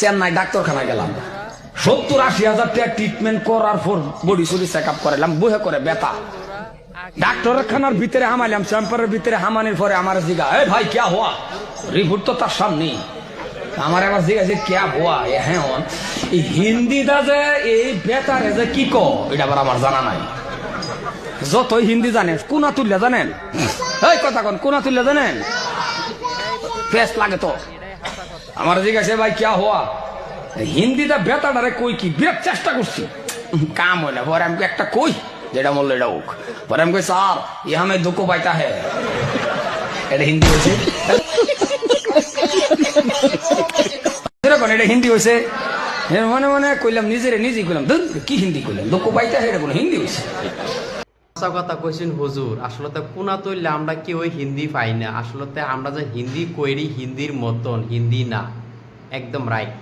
চেন্নাই ডাক্তারখানায় গেলাম, 70-80 হাজার টাকা ট্রিটমেন্ট করার পর বডি সডি চেক আপ করালাম, বহে করে ব্যথা। ডাক্তারের খানার ভিতরে হামাইলাম, চেম্বারের ভিতরে হামানির পরে আমার জিগা, এ ভাই ক্যা হওয়া, রিপোর্ট তো তার সামনে। আমার আবার জিজ্ঞাসা ক্যা হওয়া, হ্যাঁ এই হিন্দিটা যে এই বেতারে যে কি কো এটা আবার আমার জানা নাই। যতই হিন্দি জানেন, কোনা তুললে জানেন, এই কথা কোন কোনা তুললে জানেন, ফেস লাগে তো। আমার জিজ্ঞাসা ভাই ক্যা হওয়া, হিন্দিটা বেতাটারে কই কি বের চেষ্টা করছি, কাম হয় না। পরে আমি একটা কই যেটা বললো এটা হোক, পরে আমি কই স্যার ই হামে দুঃখ পাইতা হে, এটা হিন্দি হয়েছে। এটা হিন্দি হয়েছে মনে মনে কইলাম, নিজেই কইলাম কি হিন্দি কইলাম, দুঃখ পাইতা হে, এটা কোনো হিন্দি হয়েছে। কথা কইছেন হুজুর, আসলে কোনা তৈলে আমরা কি ওই হিন্দি পাই না, আসলে আমরা যে হিন্দি কইরি হিন্দির মতন হিন্দি না, একদম রাইট।